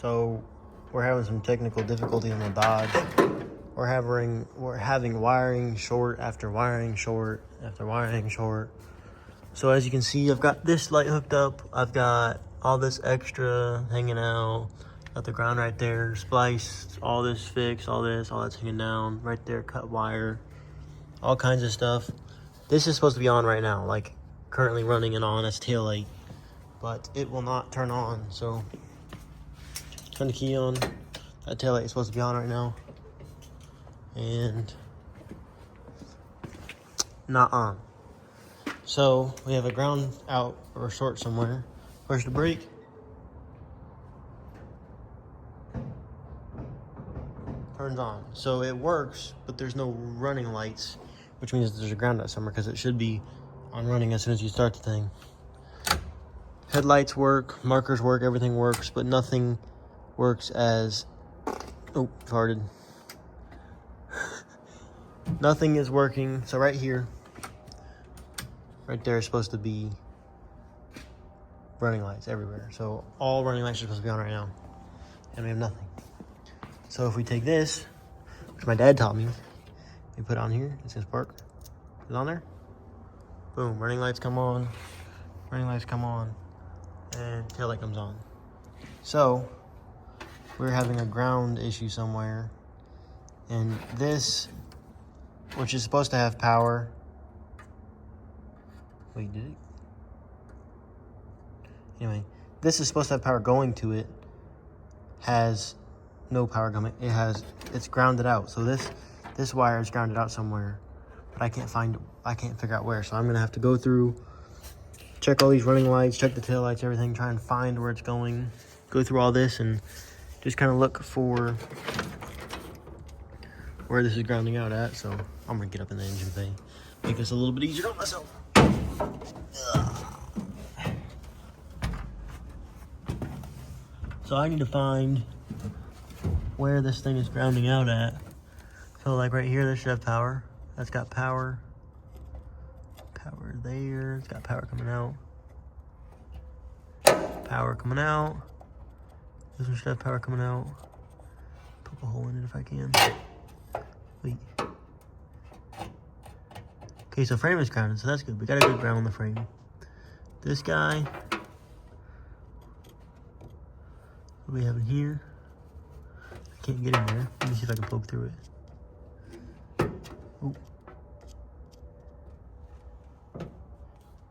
So we're having some technical difficulty on the Dodge. We're having wiring short after wiring short after wiring short. So as you can see, I've got this light hooked up. I've got all this extra hanging out. Got the ground right there, spliced, all this fixed, all that's hanging down. Right there, cut wire, all kinds of stuff. This is supposed to be on right now, like currently running and on. That's tail light, but it will not turn on. So turn the key on. That tail light is supposed to be on right now, and not on. So we have a ground out or short somewhere. Push the brake. Turns on. So it works, but there's no running lights, which means there's a ground out somewhere, because it should be on running as soon as you start the thing. Headlights work, markers work, everything works, but nothing works as... Oh, farted. Nothing is working. So right here, right there is supposed to be running lights everywhere. So all running lights are supposed to be on right now, and we have nothing. So if we take this, which my dad taught me, we put it on here, it's gonna spark. Is it on there? Boom, running lights come on, and tail light comes on. So we're having a ground issue somewhere, and this, which is supposed to have power. Wait, did it? Anyway, this is supposed to have power going to it, has no power coming. It's grounded out. So this wire is grounded out somewhere, but I can't figure out where. So I'm gonna have to go through, check all these running lights, check the tail lights, everything, try and find where it's going, go through all this and just kind of look for where this is grounding out at. So I'm gonna get up in the engine bay, make this a little bit easier on myself. So I need to find where this thing is grounding out at. So like right here, this should have power. That's got power. Power there, it's got power coming out. Power coming out. This one should have power coming out. Poke a hole in it if I can. Wait. Okay, so frame is grounded, so that's good. We got a good ground on the frame. This guy, what do we have in here? I can't get in there. Let me see if I can poke through it. Ooh.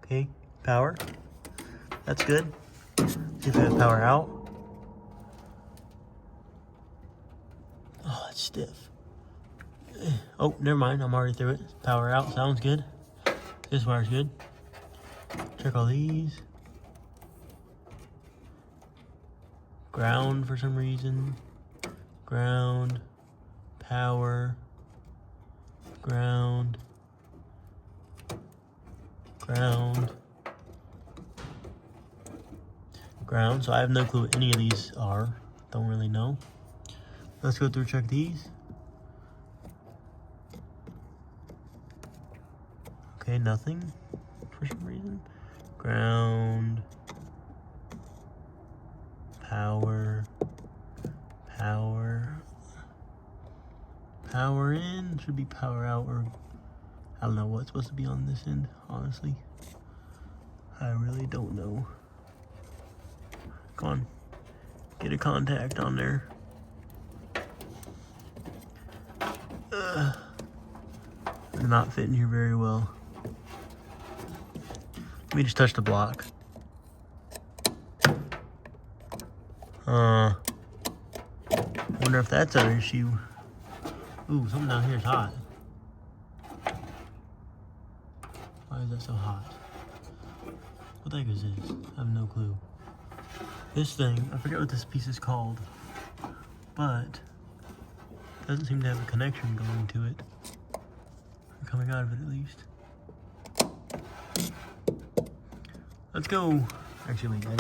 Okay, power. That's good. See if I have power out. Oh, it's stiff. Oh, never mind. I'm already through it. Power out. Sounds good. This wire's good. Check all these. Ground for some reason. Ground. Power. Ground. Ground. Ground. So I have no clue what any of these are. Don't really know. Let's go through, check these. Okay, nothing for some reason. Ground. Power. Power. Power in. Should be power out, or I don't know what's supposed to be on this end, honestly. I really don't know. Come on. Get a contact on there. They're not fitting here very well. Let me just touch the block. Wonder if that's our issue. Ooh, something down here is hot. Why is that so hot? What the heck is this? I have no clue. This thing, I forget what this piece is called, but it doesn't seem to have a connection going to it. Or coming out of it, at least. Let's go. Actually, wait,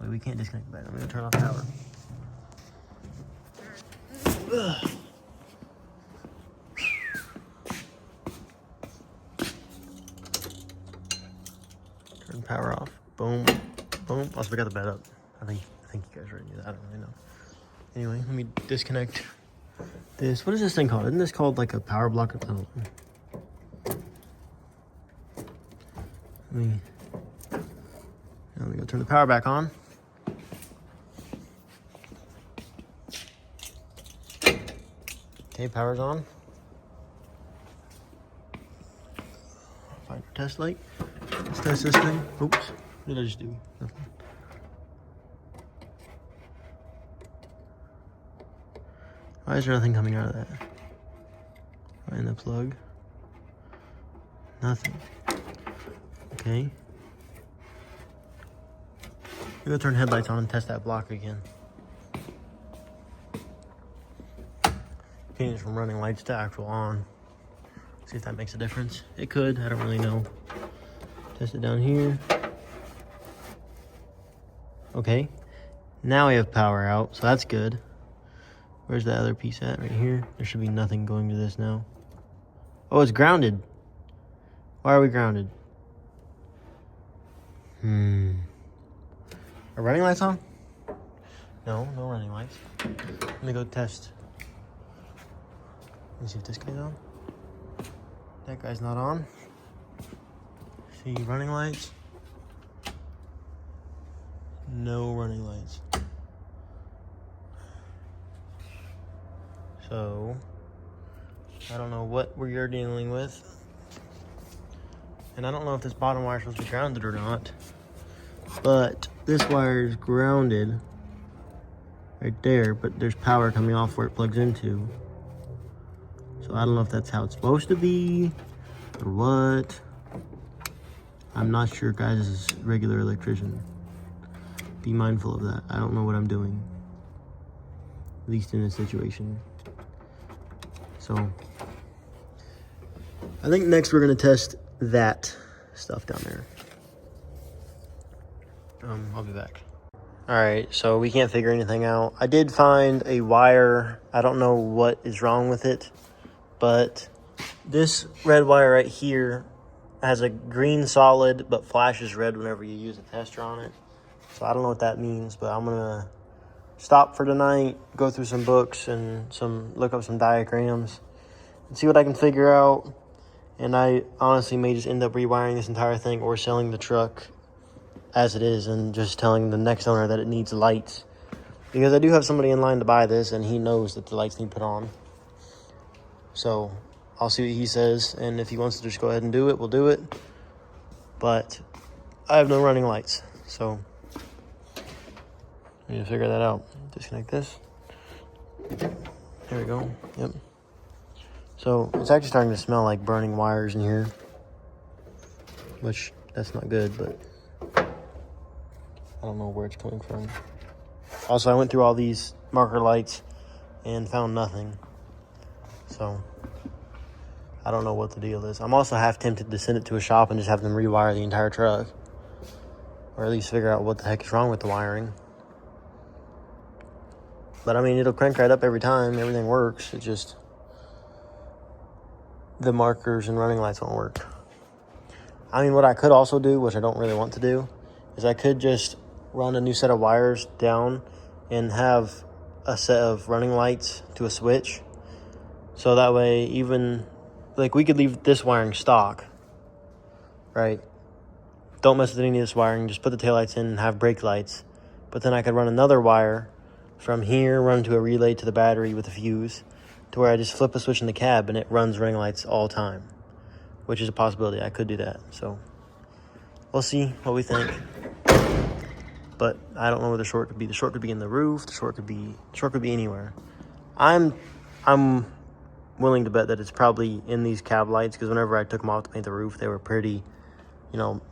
wait, we can't disconnect the battery. I'm gonna turn off power. Ugh. Turn power off. Boom, boom, Also, we got the bed up. I think you guys already knew that. I don't really know. Anyway, let me disconnect this. What is this thing called? Isn't this called like a power block? Oh. Let me go turn the power back on. Okay, power's on. Find our test light. Let's test this thing. Oops. What did I just do? Nothing. Why is there nothing coming out of that? Find the plug. Nothing. Okay. We're gonna turn headlights on and test that block again. Change from running lights to actual on. See if that makes a difference. It could, I don't really know. Test it down here. Okay. Now we have power out, so that's good. Where's the other piece at? Right here. There should be nothing going to this now. Oh, it's grounded. Why are we grounded? Are running lights on? No running lights. Let me go test. Let me see if this guy's on. That guy's not on. See running lights. No running lights. So, I don't know what we're dealing with. And I don't know if this bottom wire is supposed to be grounded or not. But this wire is grounded right there, but there's power coming off where it plugs into. So I don't know if that's how it's supposed to be or what. I'm not sure, guys, as a regular electrician. Be mindful of that. I don't know what I'm doing, at least in this situation. So I think next we're gonna test that stuff down there. I'll be back. All right, so we can't figure anything out. I did find a wire. I don't know what is wrong with it, but this red wire right here has a green solid but flashes red whenever you use a tester on it. So I don't know what that means, but I'm gonna stop for tonight, go through some books and look up some diagrams and see what I can figure out. And I honestly may just end up rewiring this entire thing or selling the truck as it is and just telling the next owner that it needs lights, because I do have somebody in line to buy this and he knows that the lights need put on. So I'll see what he says, and if he wants to just go ahead and do it, we'll do it. But I have no running lights, so I need to figure that out. Disconnect this. There we go. Yep. So it's actually starting to smell like burning wires in here, which that's not good, but I don't know where it's coming from. Also, I went through all these marker lights and found nothing. So I don't know what the deal is. I'm also half tempted to send it to a shop and just have them rewire the entire truck, or at least figure out what the heck is wrong with the wiring. But I mean, it'll crank right up every time. Everything works. It just, the markers and running lights won't work. I mean, what I could also do, which I don't really want to do, is I could just run a new set of wires down and have a set of running lights to a switch. So that way, even, like, we could leave this wiring stock, right? Don't mess with any of this wiring. Just put the taillights in and have brake lights. But then I could run another wire from here, run to a relay to the battery with a fuse, to where I just flip a switch in the cab and it runs running lights all time, which is a possibility. I could do that. So we'll see what we think. But I don't know where the short could be. The short could be in the roof. The short could be anywhere. I'm willing to bet that it's probably in these cab lights, because whenever I took them off to paint the roof, they were pretty,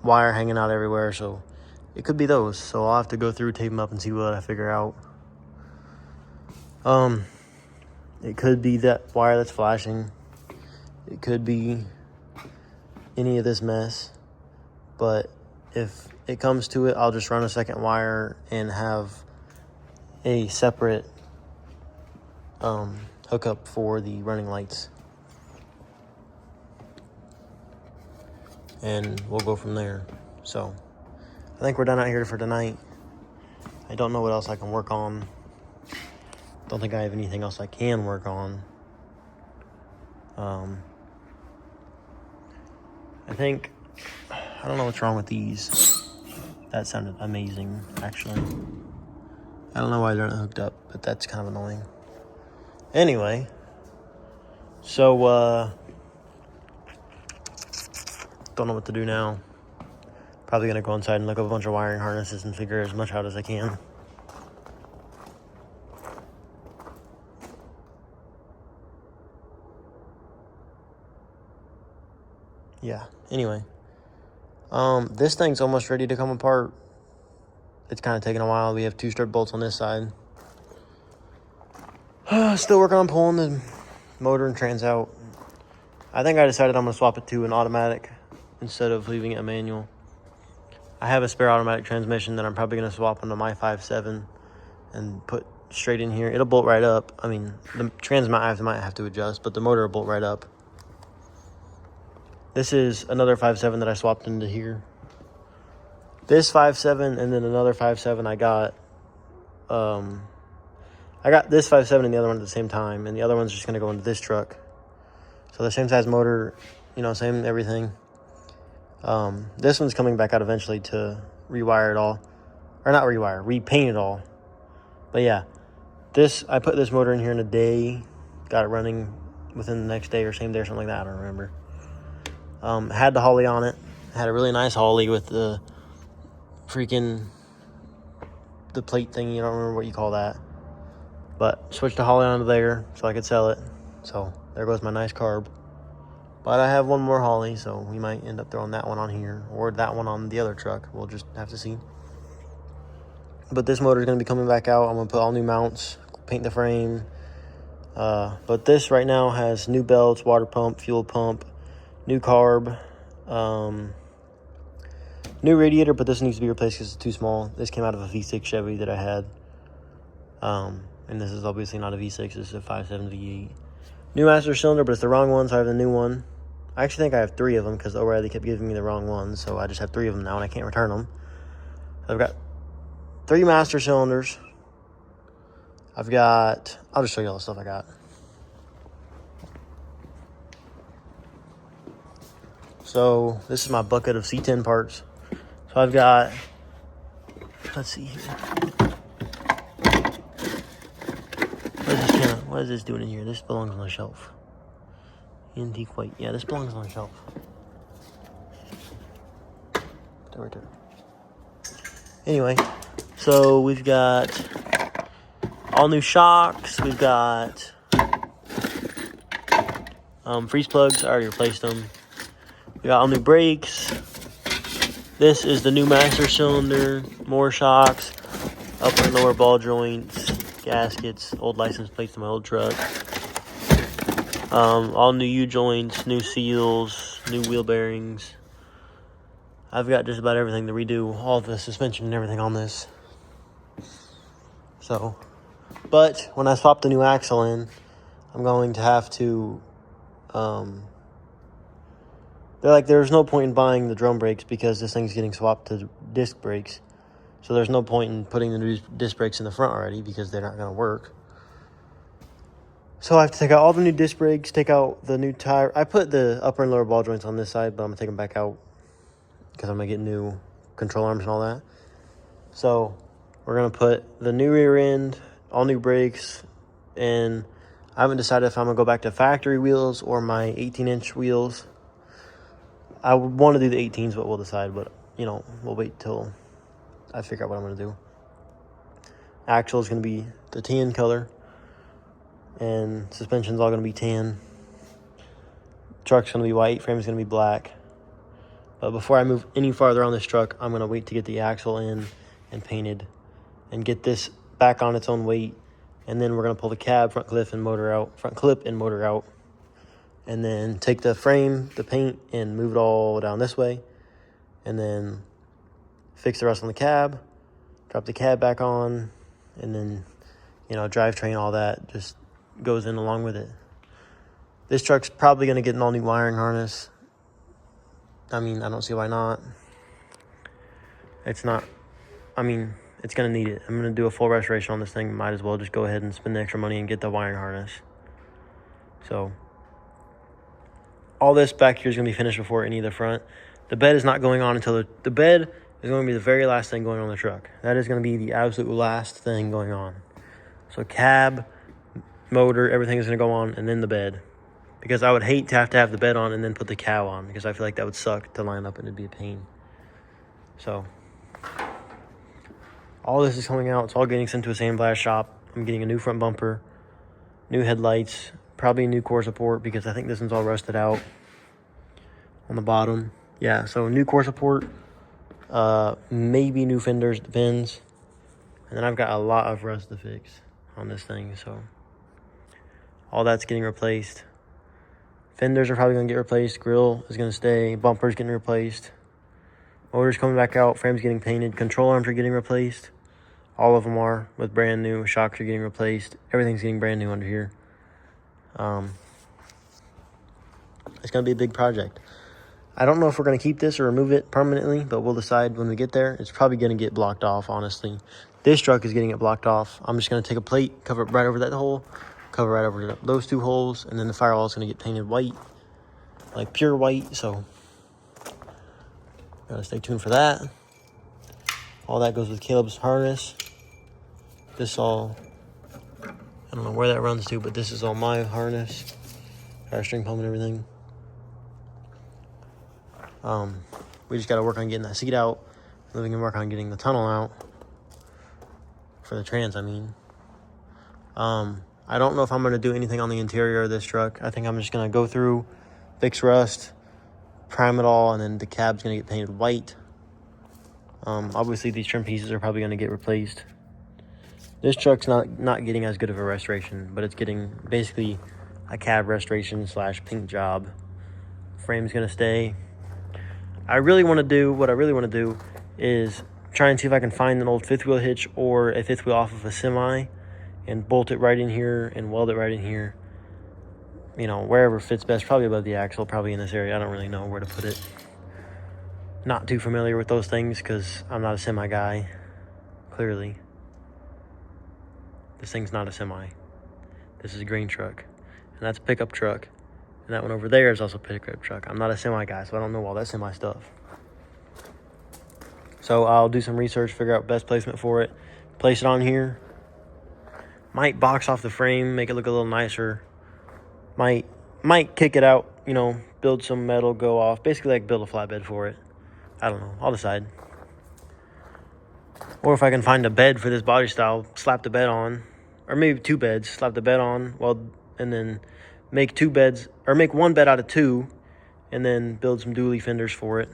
wire hanging out everywhere. So it could be those. So I'll have to go through, tape them up, and see what I figure out. It could be that wire that's flashing. It could be any of this mess. But if it comes to it, I'll just run a second wire and have a separate hookup for the running lights. And we'll go from there. So I think we're done out here for tonight. I don't know what else I can work on. Don't think I have anything else I can work on. I think, I don't know what's wrong with these. That sounded amazing, actually. I don't know why they're not hooked up, but that's kind of annoying. Anyway, so, don't know what to do now. Probably gonna go inside and look up a bunch of wiring harnesses and figure as much out as I can. Yeah, anyway. This thing's almost ready to come apart. It's kind of taking a while. We have 2 strut bolts on this side. Still working on pulling the motor and trans out. I think I decided I'm going to swap it to an automatic instead of leaving it a manual. I have a spare automatic transmission that I'm probably going to swap into my 5.7 and put straight in here. It'll bolt right up. I mean, the trans might have to adjust, but the motor will bolt right up. This is another 5.7 that I swapped into here. This 5.7 and then another 5.7 I got. I got this 5.7 and the other one at the same time, and the other one's just gonna go into this truck. So the same size motor, you know, same everything. This one's coming back out eventually to rewire it all, or not rewire, repaint it all. But yeah, I put this motor in here in a day, got it running within the next day or same day or something like that. I don't remember. Had the Holley on it. Had a really nice Holley with the the plate thing. You don't remember what you call that. But switched the Holley onto there so I could sell it. So there goes my nice carb. But I have one more Holley, so we might end up throwing that one on here or that one on the other truck. We'll just have to see. But this motor is going to be coming back out. I'm going to put all new mounts, paint the frame. But this right now has new belts, water pump, fuel pump, new carb, new radiator, but this needs to be replaced because it's too small. This came out of a V6 Chevy that I had. And this is obviously not a V6, this is a 5.7 V8. New master cylinder, but it's the wrong one, so I have the new one. I actually think I have 3 of them because O'Reilly kept giving me the wrong ones, so I just have 3 of them now and I can't return them. I've got 3 master cylinders. I'll just show you all the stuff I got. So this is my bucket of C10 parts. So I've got, let's see here. What is this doing in here? This belongs on the shelf. Antique white. Yeah, this belongs on the shelf. Right there. Anyway, so we've got all new shocks. We've got freeze plugs. I already replaced them. We got all new brakes. This is the new master cylinder. More shocks. Upper and lower ball joints. Gaskets. Old license plates to my old truck. All new U-joints. New seals. New wheel bearings. I've got just about everything to redo. All the suspension and everything on this. So, but when I swap the new axle in, I'm going to have to, they're like, there's no point in buying the drum brakes because this thing's getting swapped to disc brakes. So there's no point in putting the new disc brakes in the front already because they're not going to work. So I have to take out all the new disc brakes, take out the new tire. I put the upper and lower ball joints on this side, but I'm going to take them back out because I'm going to get new control arms and all that. So we're going to put the new rear end, all new brakes, and I haven't decided if I'm going to go back to factory wheels or my 18-inch wheels. I would want to do the 18s, but we'll decide. But, you know, we'll wait till I figure out what I'm going to do. Axle is going to be the tan color, and suspension's all going to be tan. Truck's going to be white, frame's going to be black. But before I move any farther on this truck, I'm going to wait to get the axle in and painted and get this back on its own weight. And then we're going to pull the cab, front clip and motor out. And then take the frame, the paint, and move it all down this way. And then fix the rest on the cab, drop the cab back on, and then, you know, drivetrain, all that just goes in along with it. This truck's probably going to get an all-new wiring harness. I mean, I don't see why not. It's It's going to need it. I'm going to do a full restoration on this thing. Might as well just go ahead and spend the extra money and get the wiring harness. So all this back here is going to be finished before any of the front. The bed is not going on until the bed is going to be the very last thing going on the truck. That is going to be the absolute last thing going on. So cab, motor, everything is going to go on, and then the bed. Because I would hate to have the bed on and then put the cow on, because I feel like that would suck to line up and it'd be a pain. So all this is coming out. It's all getting sent to a sandblast shop. I'm getting a new front bumper, new headlights, probably a new core support, because I think this one's all rusted out on the bottom. Yeah, so new core support, maybe new fenders, depends. And then I've got a lot of rust to fix on this thing, so all that's getting replaced. Fenders are probably going to get replaced. Grill is going to stay. Bumper's getting replaced. Motor's coming back out. Frame's getting painted. Control arms are getting replaced. All of them are, with brand new. Shocks are getting replaced. Everything's getting brand new under here. It's going to be a big project. I don't know if we're going to keep this or remove it permanently, but we'll decide when we get there. It's probably going to get blocked off, honestly. This truck is getting it blocked off. I'm just going to take a plate, cover it right over that hole, cover right over those two holes, and then the firewall is going to get painted white, like pure white. So gotta stay tuned for that. All that goes with Caleb's harness. This all, I don't know where that runs to, but this is all my harness, power string pump and everything. We just got to work on getting that seat out, and then we can work on getting the tunnel out for the trans, I mean. I don't know if I'm going to do anything on the interior of this truck. I think I'm just going to go through, fix rust, prime it all, and then the cab's going to get painted white. Obviously, these trim pieces are probably going to get replaced. This truck's not getting as good of a restoration, but it's getting basically a cab restoration / paint job. Frame's going to stay. What I really want to do is try and see if I can find an old fifth wheel hitch or a fifth wheel off of a semi and bolt it right in here and weld it right in here. You know, wherever fits best, probably above the axle, probably in this area. I don't really know where to put it. Not too familiar with those things because I'm not a semi guy, clearly. This thing's not a semi. This is a green truck, and that's a pickup truck. And that one over there is also a pickup truck. I'm not a semi guy, so I don't know all that semi stuff. So I'll do some research, figure out best placement for it, place it on here. Might box off the frame, make it look a little nicer. Might kick it out, you know, build some metal, go off. Basically like build a flatbed for it. I don't know. I'll decide. Or if I can find a bed for this body style, slap the bed on. Or maybe two beds, slap the bed on, and then make two beds, or make one bed out of two, and then build some dually fenders for it.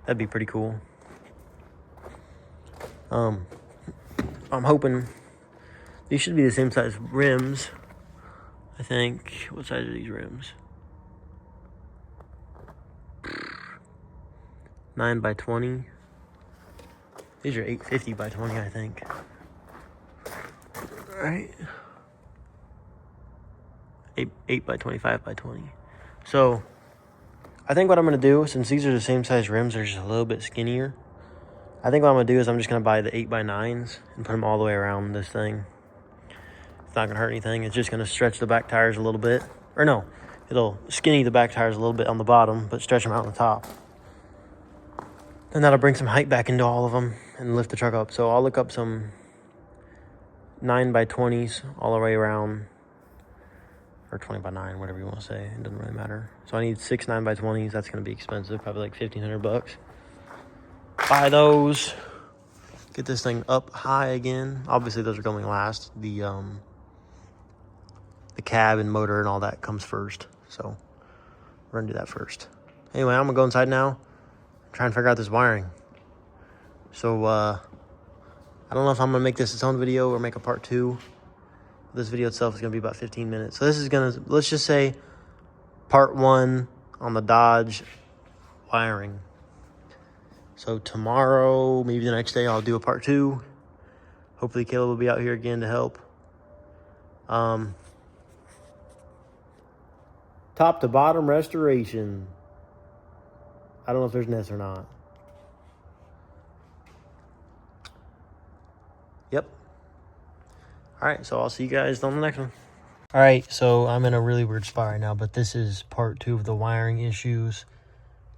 That'd be pretty cool. I'm hoping these should be the same size rims. I think. What size are these rims? 9 by 20. These are 850 by 20, I think. All right. 8 by 25 by 20. So I think what I'm going to do, since these are the same size rims, they're just a little bit skinnier. I think what I'm going to do is I'm just going to buy the 8 by 9s and put them all the way around this thing. It's not going to hurt anything. It's just going to stretch the back tires a little bit. Or no, it'll skinny the back tires a little bit on the bottom, but stretch them out on the top. And that'll bring some height back into all of them and lift the truck up. So I'll look up some 9 by 20s all the way around. Or 20 by 9, whatever you want to say. It doesn't really matter. So I need 6 9 by 20s. That's going to be expensive. Probably like $1,500. Buy those. Get this thing up high again. Obviously, those are going last. The cab and motor and all that comes first. So we're going to do that first. Anyway, I'm going to go inside now. Try and figure out this wiring. So I don't know if I'm going to make this its own video or make a part 2. This video itself is going to be about 15 minutes. So this is going to, let's just say, part 1 on the Dodge wiring. So tomorrow, maybe the next day, I'll do a part 2. Hopefully Caleb will be out here again to help. Top to bottom restoration. I don't know if there's nests or not. Yep. All right, so I'll see you guys on the next one. All right, so I'm in a really weird spot right now, but this is part 2 of the wiring issues.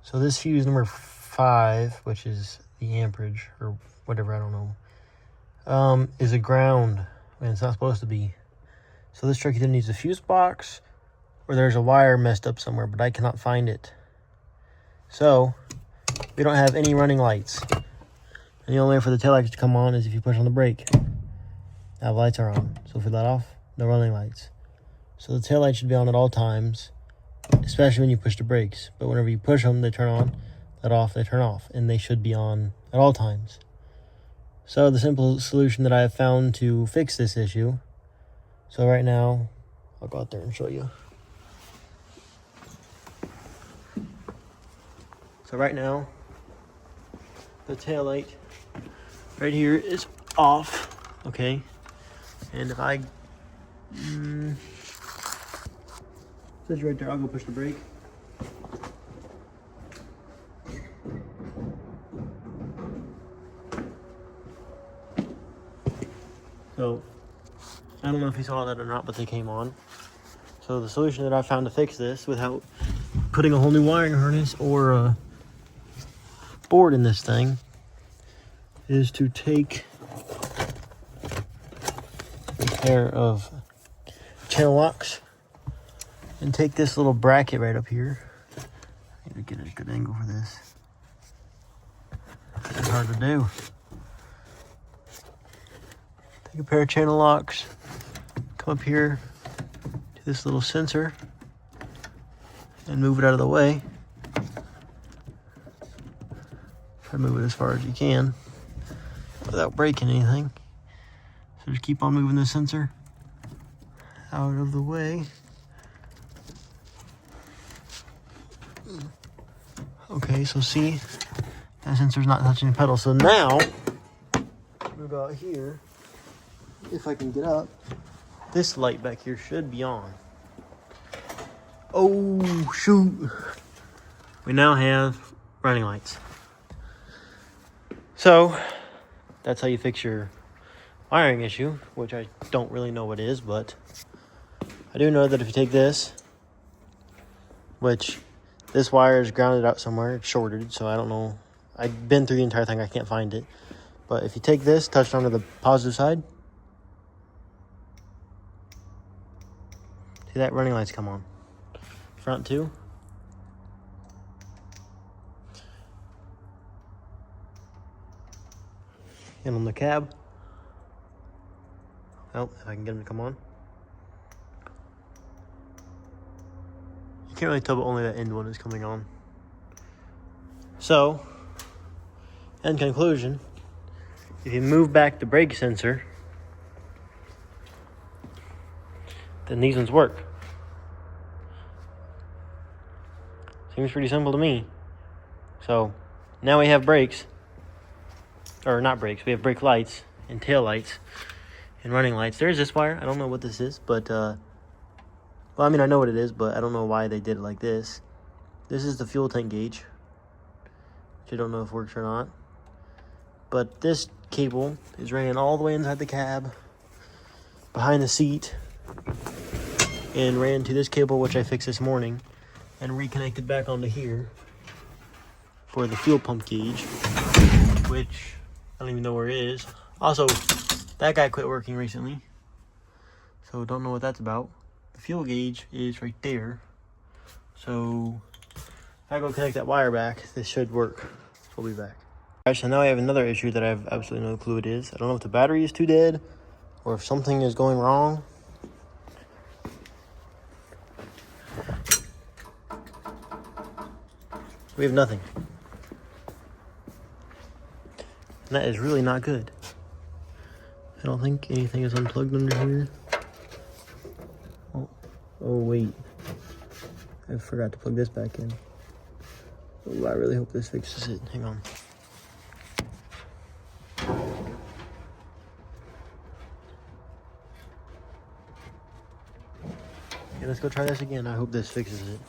So this fuse number 5, which is the amperage or whatever, I don't know, is a ground and it's not supposed to be. So this truck either needs a fuse box or there's a wire messed up somewhere, but I cannot find it. So we don't have any running lights. And the only way for the taillights to come on is if you push on the brake. Now the lights are on. So if we let off, no running lights. So the taillight should be on at all times, especially when you push the brakes. But whenever you push them, they turn on. Let off, they turn off. And they should be on at all times. So the simple solution that I have found to fix this issue. So right now, I'll go out there and show you. So right now, the taillight right here is off, okay? And if I, says right there, I'll go push the brake. So, I don't know if you saw that or not, but they came on. So the solution that I found to fix this without putting a whole new wiring harness or a board in this thing is to take a pair of channel locks and take this little bracket right up here. I need to get a good angle for this. It's hard to do. Take a pair of channel locks, come up here to this little sensor and move it out of the way. Try to move it as far as you can without breaking anything. So just keep on moving the sensor out of the way. Okay, so see, that sensor's not touching the pedal. So now, move out here. If I can get up, this light back here should be on. Oh, shoot. We now have running lights. So, that's how you fix your wiring issue, which I don't really know what it is, but I do know that if you take this, which this wire is grounded out somewhere, it's shorted, so I don't know. I've been through the entire thing, I can't find it. But if you take this, touch it onto the positive side, see that running lights come on. Front two. And on the cab. Oh, if I can get them to come on. You can't really tell, but only that end one is coming on. So, in conclusion, if you move back the brake sensor, then these ones work. Seems pretty simple to me. So, now we have brakes. Or not brakes, we have brake lights and tail lights and running lights. There's this wire. I don't know what this is, but well, I mean, I know what it is, but I don't know why they did it like this. This is the fuel tank gauge, which I don't know if it works or not. But this cable is ran all the way inside the cab, behind the seat, and ran to this cable, which I fixed this morning, and reconnected back onto here for the fuel pump gauge, which I don't even know where it is. Also, that guy quit working recently, so don't know what that's about. The fuel gauge is right there. So if I go connect that wire back, this should work. So we'll be back. Alright, so now I have another issue that I have absolutely no clue what it is. I don't know if the battery is too dead or if something is going wrong. We have nothing. And that is really not good. I don't think anything is unplugged under here. Oh wait. I forgot to plug this back in. Oh, I really hope this fixes it. Hang on. Okay, let's go try this again. I hope this fixes it.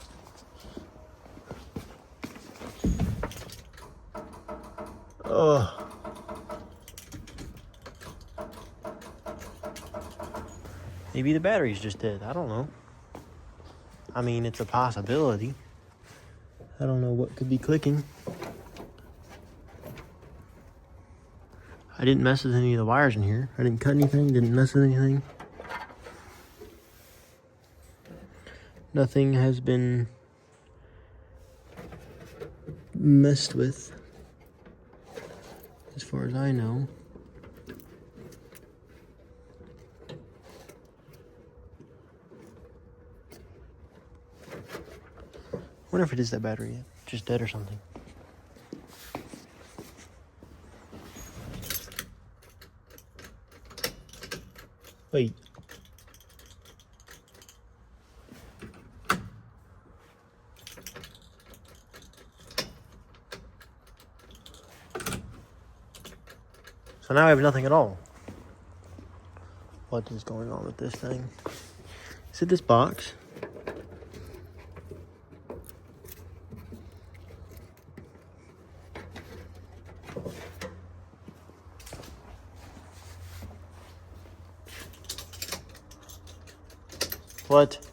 Oh. Maybe the battery's just dead. I don't know. I mean, it's a possibility. I don't know what could be clicking. I didn't mess with any of the wires in here. I didn't cut anything, didn't mess with anything. Nothing has been messed with, as far as I know. I wonder if it is that battery just dead or something. Wait. So now I have nothing at all. What is going on with this thing? Is it this box? What?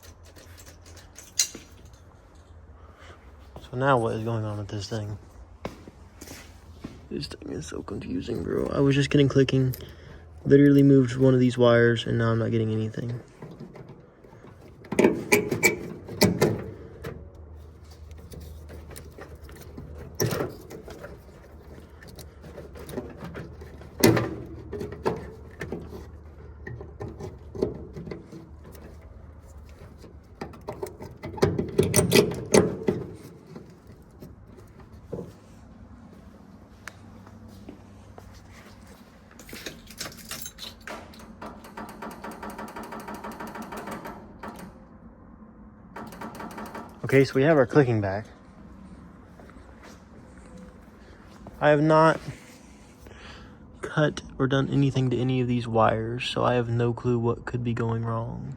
So now what is going on with this thing? This thing is so confusing, bro. I was just getting clicking. Literally moved one of these wires and now I'm not getting anything. Okay, so we have our clicking back. I have not cut or done anything to any of these wires, so I have no clue what could be going wrong.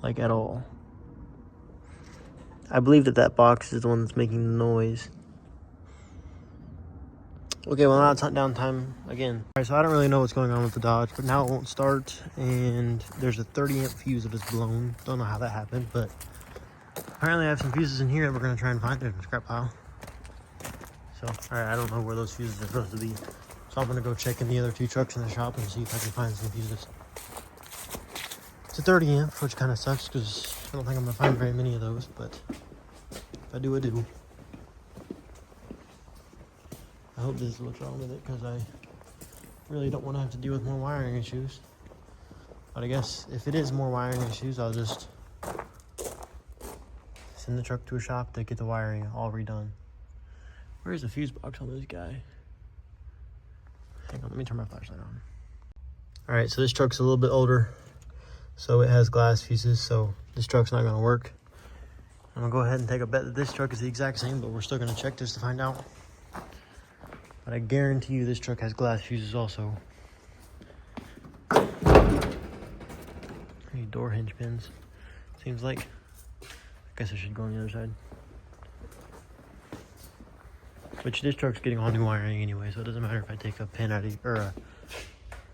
Like, at all. I believe that box is the one that's making the noise. Okay, well, now it's hunt down time again. All right, so I don't really know what's going on with the Dodge, but now it won't start, and there's a 30 amp fuse that is blown. Don't know how that happened, but apparently I have some fuses in here that we're gonna try and find in the scrap pile. So, all right, I don't know where those fuses are supposed to be. So I'm gonna go check in the other two trucks in the shop and see if I can find some fuses. It's a 30 amp, which kind of sucks because I don't think I'm gonna find very many of those, but if I do, I do. I hope this is what's wrong with it because I really don't want to have to deal with more wiring issues. But I guess if it is more wiring issues, I'll just send the truck to a shop to get the wiring all redone. Where's the fuse box on this guy? Hang on, let me turn my flashlight on. All right, so this truck's a little bit older, so it has glass fuses, so this truck's not gonna work. I'm gonna go ahead and take a bet that this truck is the exact same, but we're still gonna check this to find out. But I guarantee you this truck has glass fuses also. Any door hinge pins, seems like. I guess I should go on the other side. Which this truck's getting all new wiring anyway, so it doesn't matter if I take a pin out of or a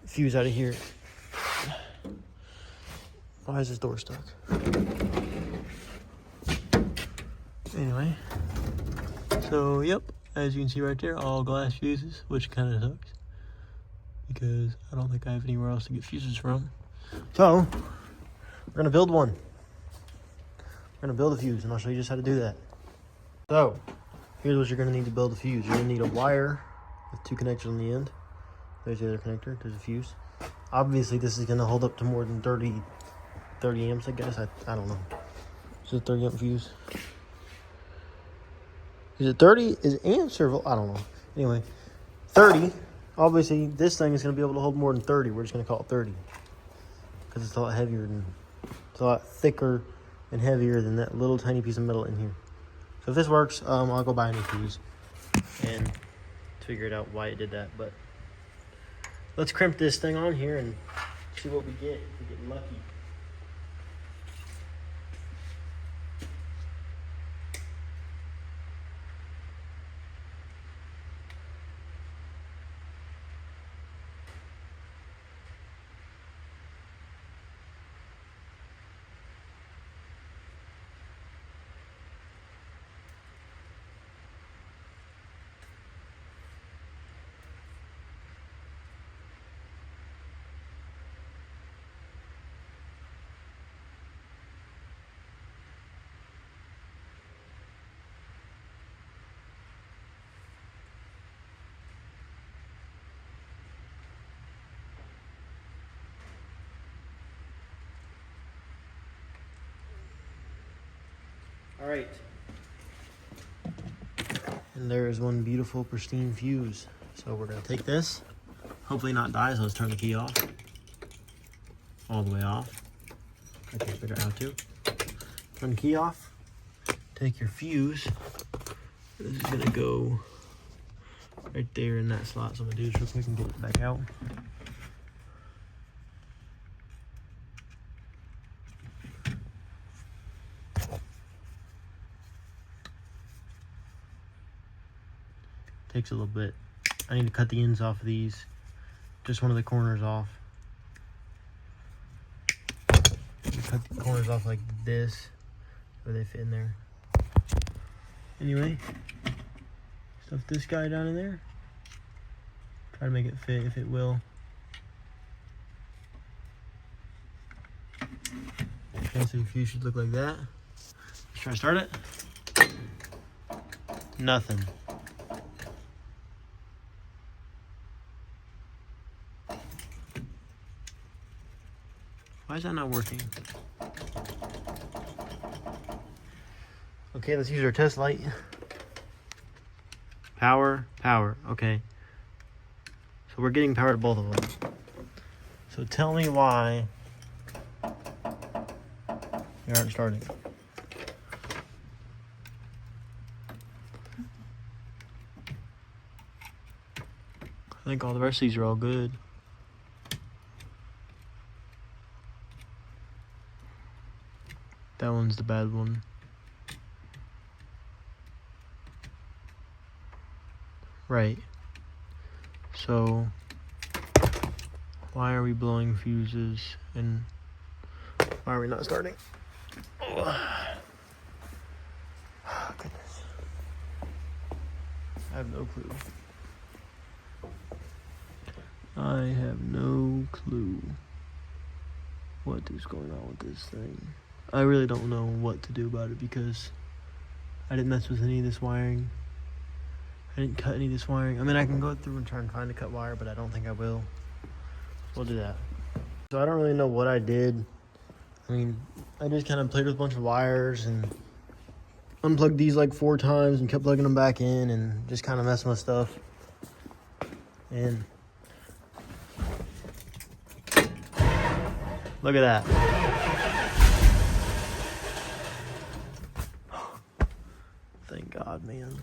fuse out of here. Why is this door stuck? Anyway, so yep, as you can see right there, all glass fuses, which kind of sucks because I don't think I have anywhere else to get fuses from. So we're gonna build one. We're gonna build a fuse, and I'll show you just how to do that. So here's what you're gonna need to build a fuse. You're gonna need a wire with two connectors on the end. There's the other connector. There's a fuse. Obviously, this is gonna hold up to more than 30 amps, I guess. I don't know. It's a 30 amp fuse. Is it 30? Is it amps or I don't know. Anyway, 30. Obviously, this thing is going to be able to hold more than 30. We're just going to call it 30. Because it's a lot heavier than... It's a lot thicker and heavier than that little tiny piece of metal in here. So if this works, I'll go buy a new fuse and figure out why it did that. But let's crimp this thing on here and see what we get if we get lucky. All right. And there is one beautiful, pristine fuse. So we're gonna take this, hopefully not die, so let's turn the key off. All the way off. I can't figure out how to. Turn the key off. Take your fuse. This is gonna go right there in that slot. So I'm gonna do this real quick and get it back out. Takes a little bit. I need to cut the ends off of these. Just one of the corners off. Cut the corners off like this, so they fit in there. Anyway, stuff this guy down in there. Try to make it fit if it will. Okay, so your fuse should look like that. Let's try to start it. Nothing. Why is that not working? Okay, let's use our test light. Power, power, okay. So we're getting power to both of them. So tell me why they aren't starting. I think all the rest of these are all good. That one's the bad one. Right. So, why are we blowing fuses and why are we not starting? Oh, goodness. I have no clue. I have no clue what is going on with this thing. I really don't know what to do about it because I didn't mess with any of this wiring. I didn't cut any of this wiring. I mean, I can go through and try and find a cut wire, but I don't think I will. We'll do that. So I don't really know what I did. I mean, I just kind of played with a bunch of wires and unplugged these like 4 times and kept plugging them back in and just kind of messing with stuff. And look at that. Thank God, man.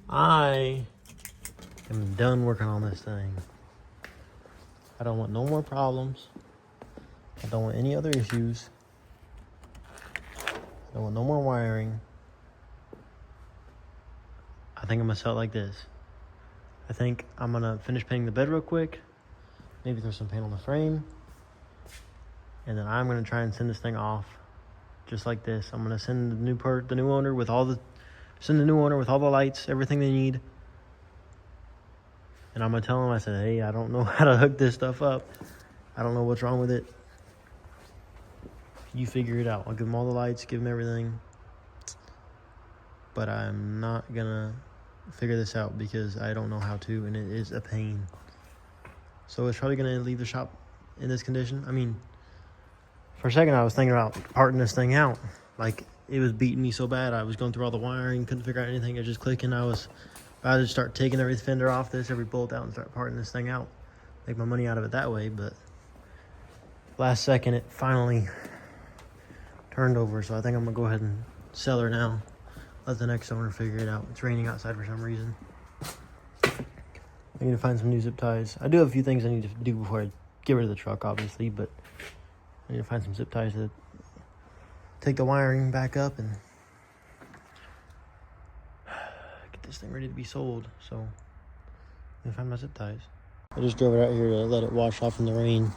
I am done working on this thing. I don't want no more problems. I don't want any other issues. I don't want no more wiring. I think I'm gonna sell it like this. I think I'm gonna finish painting the bed real quick. Maybe throw some paint on the frame. And then I'm gonna try and send this thing off just like this. I'm gonna send the new owner with all the lights, everything they need. And I'm gonna tell them, I said, hey, I don't know how to hook this stuff up. I don't know what's wrong with it. You figure it out. I'll give them all the lights, give them everything. But I'm not gonna figure this out because I don't know how to, and it is a pain. So it's probably gonna leave the shop in this condition. I mean, for a second I was thinking about parting this thing out. Like, it was beating me so bad. I was going through all the wiring, couldn't figure out anything. It was just clicking. I was about to start taking every fender off this, every bolt out, and start parting this thing out. Make my money out of it that way, but last second it finally turned over. So I think I'm gonna go ahead and sell her now. Let the next owner figure it out. It's raining outside for some reason. I need to find some new zip ties. I do have a few things I need to do before I get rid of the truck, obviously, but I need to find some zip ties to take the wiring back up and get this thing ready to be sold. So I'm gonna find my zip ties. I just drove it out here to let it wash off in the rain.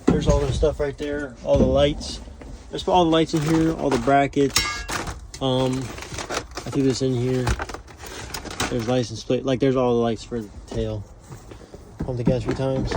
There's all the stuff right there, all the lights. There's all the lights in here, all the brackets. I threw this in here. There's license plate, like there's all the lights for the tail. Pump the gas 3 times.